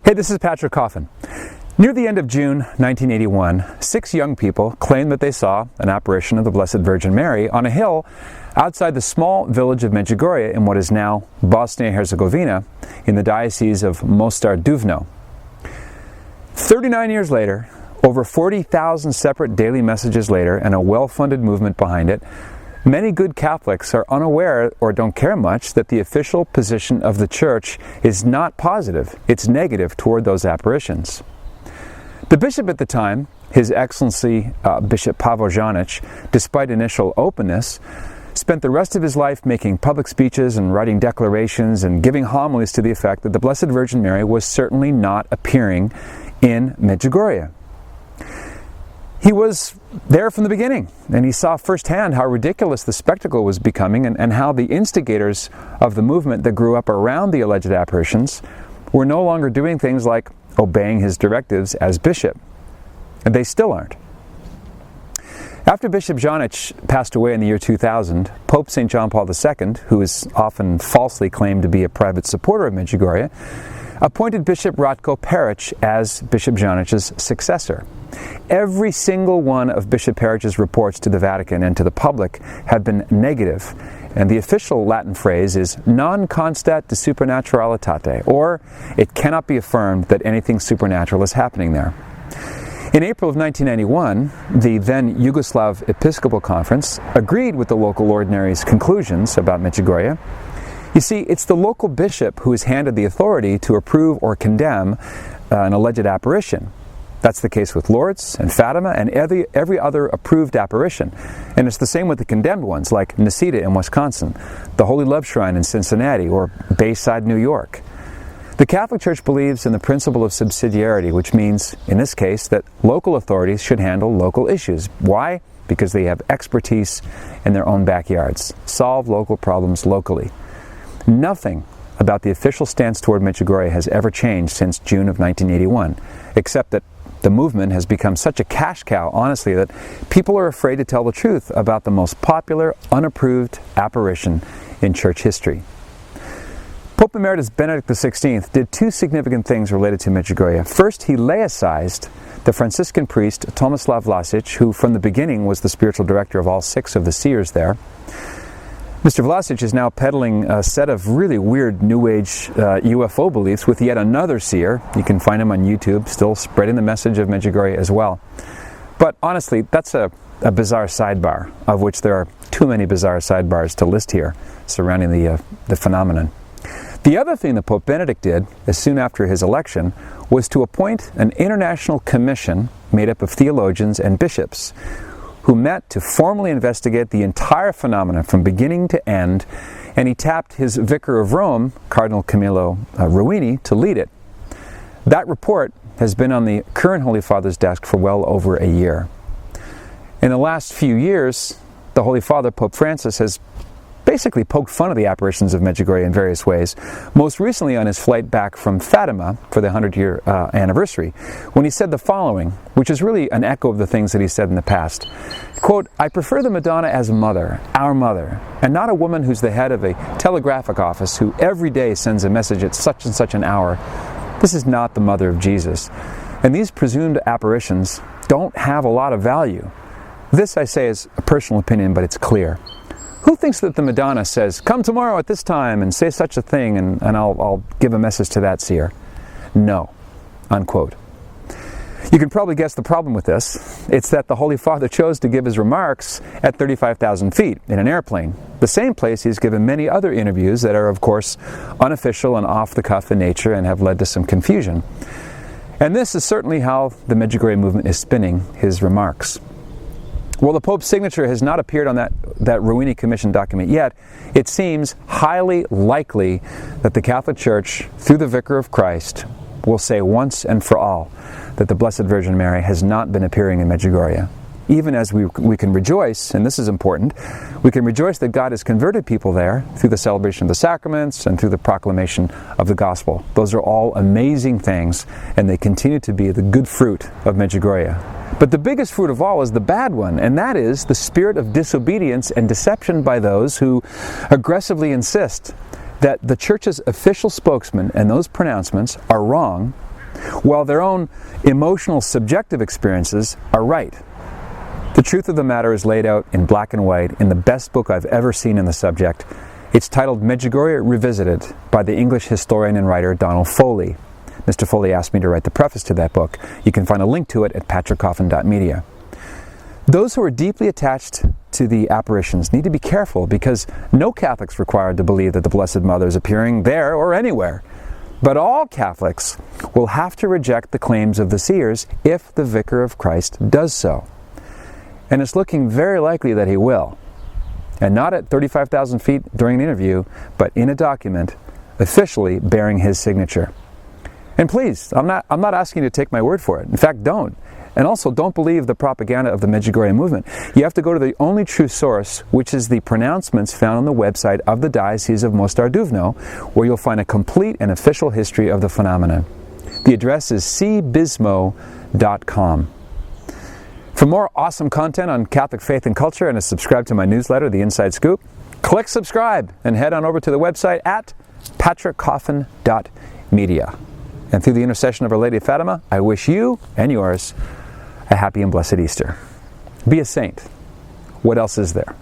Hey, this is Patrick Coffin. Near the end of June 1981, 6 young people claimed that they saw an apparition of the Blessed Virgin Mary on a hill outside the small village of Medjugorje in what is now Bosnia-Herzegovina in the Diocese of Mostar Duvno. 39 years later, over 40,000 separate daily messages later, and a well-funded movement behind it, many good Catholics are unaware or don't care much that the official position of the Church is not positive, it's negative toward those apparitions. The bishop at the time, His Excellency Bishop Pavel Janic, despite initial openness, spent the rest of his life making public speeches and writing declarations and giving homilies to the effect that the Blessed Virgin Mary was certainly not appearing in Medjugorje. He was there from the beginning, and he saw firsthand how ridiculous the spectacle was becoming and how the instigators of the movement that grew up around the alleged apparitions were no longer doing things like obeying his directives as bishop. And they still aren't. After Bishop Janic passed away in the year 2000, Pope St. John Paul II, who is often falsely claimed to be a private supporter of Medjugorje, appointed Bishop Ratko Peric as Bishop Janic's successor. Every single one of Bishop Peric's reports to the Vatican and to the public have been negative, and the official Latin phrase is non constat de supernaturalitate, or it cannot be affirmed that anything supernatural is happening there. In April of 1991, the then Yugoslav Episcopal Conference agreed with the local ordinary's conclusions about Medjugorje. You see, it's the local bishop who is handed the authority to approve or condemn an alleged apparition. That's the case with Lourdes and Fatima and every other approved apparition. And it's the same with the condemned ones, like Nisita in Wisconsin, the Holy Love Shrine in Cincinnati, or Bayside, New York. The Catholic Church believes in the principle of subsidiarity, which means, in this case, that local authorities should handle local issues. Why? Because they have expertise in their own backyards. Solve local problems locally. Nothing about the official stance toward Medjugorje has ever changed since June of 1981, except that the movement has become such a cash cow, honestly, that people are afraid to tell the truth about the most popular, unapproved apparition in church history. Pope Emeritus Benedict XVI did 2 significant things related to Medjugorje. First, he laicized the Franciscan priest Tomislav Vlasic, who from the beginning was the spiritual director of all 6 of the seers there. Mr. Vlasic is now peddling a set of really weird New Age UFO beliefs with yet another seer. You can find him on YouTube, still spreading the message of Medjugorje as well. But honestly, that's a bizarre sidebar, of which there are too many bizarre sidebars to list here surrounding the phenomenon. The other thing that Pope Benedict did, as soon after his election, was to appoint an international commission made up of theologians and bishops who met to formally investigate the entire phenomenon from beginning to end, and he tapped his vicar of Rome, Cardinal Camillo Ruini, to lead it. That report has been on the current Holy Father's desk for well over a year. In the last few years, the Holy Father, Pope Francis, has basically poked fun of the apparitions of Medjugorje in various ways, most recently on his flight back from Fatima for the 100-year anniversary, when he said the following, which is really an echo of the things that he said in the past. Quote, "I prefer the Madonna as a mother, our mother, and not a woman who's the head of a telegraphic office who every day sends a message at such and such an hour. This is not the mother of Jesus. And these presumed apparitions don't have a lot of value." This, I say, is a personal opinion, but it's clear. Who thinks that the Madonna says, "Come tomorrow at this time and say such a thing and I'll give a message to that seer"? No. Unquote. You can probably guess the problem with this. It's that the Holy Father chose to give his remarks at 35,000 feet in an airplane, the same place he's given many other interviews that are, of course, unofficial and off the cuff in nature and have led to some confusion. And this is certainly how the Medjugorje movement is spinning his remarks. While the Pope's signature has not appeared on that Ruini Commission document yet, it seems highly likely that the Catholic Church, through the Vicar of Christ, will say once and for all that the Blessed Virgin Mary has not been appearing in Medjugorje. Even as we can rejoice, and this is important, we can rejoice that God has converted people there through the celebration of the sacraments and through the proclamation of the gospel. Those are all amazing things, and they continue to be the good fruit of Medjugorje. But the biggest fruit of all is the bad one, and that is the spirit of disobedience and deception by those who aggressively insist that the Church's official spokesman and those pronouncements are wrong while their own emotional subjective experiences are right. The truth of the matter is laid out in black and white in the best book I've ever seen in the subject. It's titled Medjugorje Revisited by the English historian and writer Donald Foley. Mr. Foley asked me to write the preface to that book. You can find a link to it at patrickcoffin.media. Those who are deeply attached to the apparitions need to be careful, because no Catholic's required to believe that the Blessed Mother is appearing there or anywhere. But all Catholics will have to reject the claims of the seers if the Vicar of Christ does so. And it's looking very likely that he will. And not at 35,000 feet during an interview, but in a document officially bearing his signature. And please, I'm not asking you to take my word for it. In fact, don't. And also, don't believe the propaganda of the Medjugorje movement. You have to go to the only true source, which is the pronouncements found on the website of the Diocese of Mostar Duvno, where you'll find a complete and official history of the phenomenon. The address is cbismo.com. For more awesome content on Catholic faith and culture, and to subscribe to my newsletter, The Inside Scoop, click subscribe and head on over to the website at patrickcoffin.media. And through the intercession of Our Lady of Fatima, I wish you and yours a happy and blessed Easter. Be a saint. What else is there?